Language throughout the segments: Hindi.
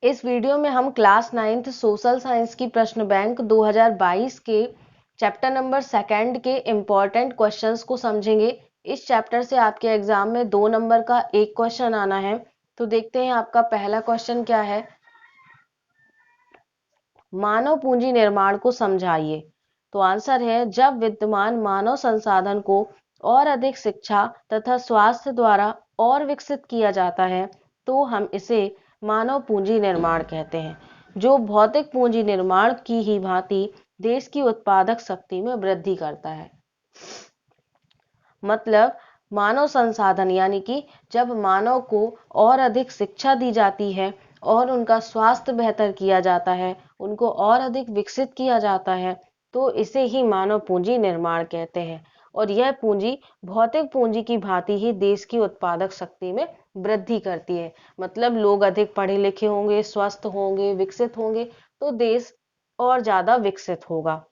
इस वीडियो में हम क्लास 9th सोशल साइंस की प्रश्न बैंक 2022 के चैप्टर नंबर 2 के इम्पोर्टेंट क्वेश्चंस को समझेंगे। इस चैप्टर से आपके एग्जाम में 2 नंबर का एक क्वेश्चन आना है। तो देखते हैं आपका पहला क्वेश्चन क्या है। मानव पूंजी निर्माण को समझाइए। तो आंसर है, जब विद्यमान मानव संसाधन को और अधिक शिक्षा तथा स्वास्थ्य द्वारा और विकसित किया जाता है तो हम इसे मानव पूंजी निर्माण कहते हैं, जो भौतिक पूंजी निर्माण की ही भांति देश की उत्पादक शक्ति में वृद्धि करता है। मतलब मानव संसाधन यानी कि जब मानव को और अधिक शिक्षा दी जाती है और उनका स्वास्थ्य बेहतर किया जाता है, उनको और अधिक विकसित किया जाता है, तो इसे ही मानव पूंजी निर्माण कहते हैं। और यह पूंजी भौतिक पूंजी की भांति ही देश की उत्पादक शक्ति में वृद्धि करती है। मतलब लोग अधिक पढ़े लिखे होंगे, स्वस्थ होंगे, विकसित होंगे तो देश और ज्यादा विकसित होगा,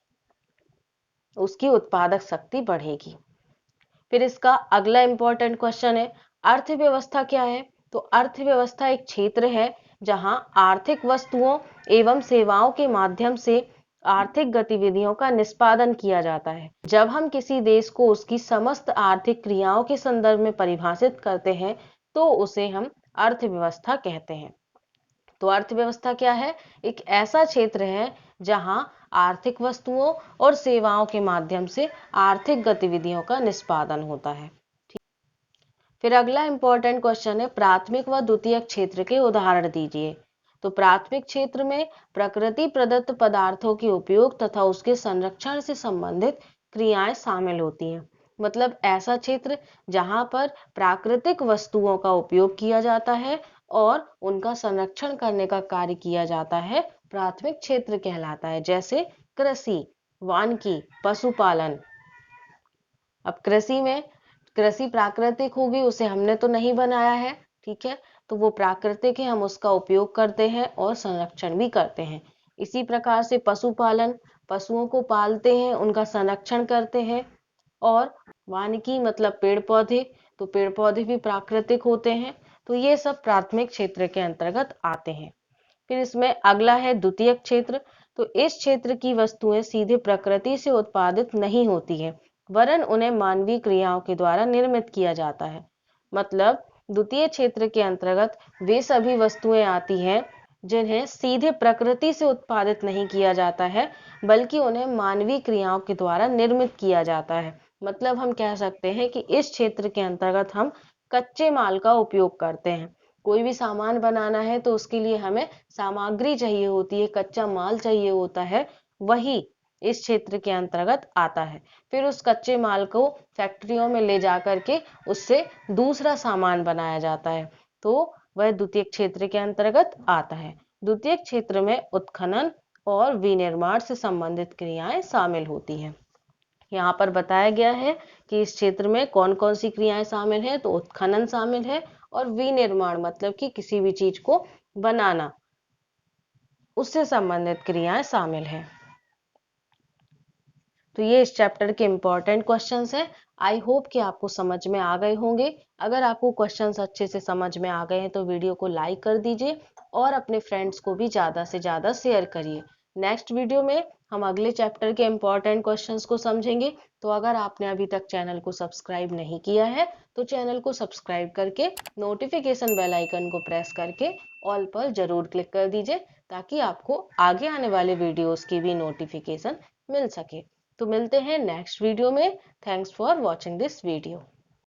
उसकी उत्पादक शक्ति बढ़ेगी। फिर इसका अगला इंपॉर्टेंट क्वेश्चन है, अर्थव्यवस्था क्या है। तो अर्थव्यवस्था एक क्षेत्र है जहां आर्थिक वस्तुओं एवं सेवाओं के माध्यम से आर्थिक गतिविधियों का निष्पादन किया जाता है। जब हम किसी देश को उसकी समस्त आर्थिक क्रियाओं के संदर्भ में परिभाषित करते हैं तो उसे हम अर्थव्यवस्था कहते हैं। तो अर्थव्यवस्था क्या है, एक ऐसा क्षेत्र है जहां आर्थिक वस्तुओं और सेवाओं के माध्यम से आर्थिक गतिविधियों का निष्पादन होता है। फिर अगला इंपॉर्टेंट क्वेश्चन है, प्राथमिक व द्वितीयक क्षेत्र के उदाहरण दीजिए। तो प्राथमिक क्षेत्र में प्रकृति प्रदत्त पदार्थों के उपयोग तथा उसके संरक्षण से संबंधित क्रियाएं शामिल होती हैं। मतलब ऐसा क्षेत्र जहां पर प्राकृतिक वस्तुओं का उपयोग किया जाता है और उनका संरक्षण करने का कार्य किया जाता है, प्राथमिक क्षेत्र कहलाता है। जैसे कृषि, वानिकी, पशुपालन। अब कृषि प्राकृतिक होगी, उसे हमने तो नहीं बनाया है, ठीक है, तो वो प्राकृतिक है, हम उसका उपयोग करते हैं और संरक्षण भी करते हैं। इसी प्रकार से पशुपालन, पशुओं को पालते हैं, उनका संरक्षण करते हैं। और वानिकी मतलब पेड़ पौधे, तो पेड़ पौधे भी प्राकृतिक होते हैं। तो ये सब प्राथमिक क्षेत्र के अंतर्गत आते हैं। फिर इसमें अगला है द्वितीयक क्षेत्र। तो इस क्षेत्र की वस्तुएं सीधे प्रकृति से उत्पादित नहीं होती है, वरन उन्हें मानवीय क्रियाओं के द्वारा निर्मित किया जाता है। मतलब द्वितीय क्षेत्र के अंतर्गत वे सभी वस्तुएं आती हैं जिन्हें सीधे प्रकृति से उत्पादित नहीं किया जाता है, बल्कि उन्हें मानवीय क्रियाओं के द्वारा निर्मित किया जाता है। मतलब हम कह सकते हैं कि इस क्षेत्र के अंतर्गत हम कच्चे माल का उपयोग करते हैं। कोई भी सामान बनाना है तो उसके लिए हमें सामग्री चाहिए होती है, कच्चा माल चाहिए होता है, वही इस क्षेत्र के अंतर्गत आता है। फिर उस कच्चे माल को फैक्ट्रियों में ले जा करके उससे दूसरा सामान बनाया जाता है, तो वह द्वितीय क्षेत्र के अंतर्गत आता है। द्वितीय क्षेत्र में उत्खनन और विनिर्माण से संबंधित क्रियाएं शामिल होती हैं। यहाँ पर बताया गया है कि इस क्षेत्र में कौन कौन सी क्रियाएं शामिल है। तो उत्खनन शामिल है और विनिर्माण मतलब कि किसी भी चीज को बनाना, उससे संबंधित क्रियाएं शामिल है। तो ये इस चैप्टर के इंपॉर्टेंट क्वेश्चंस हैं। आई होप कि आपको समझ में आ गए होंगे। अगर आपको क्वेश्चंस अच्छे से समझ में आ गए हैं तो वीडियो को लाइक कर दीजिए और अपने फ्रेंड्स को भी ज़्यादा से ज़्यादा शेयर करिए। नेक्स्ट वीडियो में हम अगले चैप्टर के इंपॉर्टेंट क्वेश्चंस को समझेंगे। तो अगर आपने अभी तक चैनल को सब्सक्राइब नहीं किया है तो चैनल को सब्सक्राइब करके नोटिफिकेशन बेल आइकन को प्रेस करके ऑल पर जरूर क्लिक कर दीजिए, ताकि आपको आगे आने वाले वीडियोस की भी नोटिफिकेशन मिल सके। तो मिलते हैं नेक्स्ट वीडियो में। Thanks for watching this video.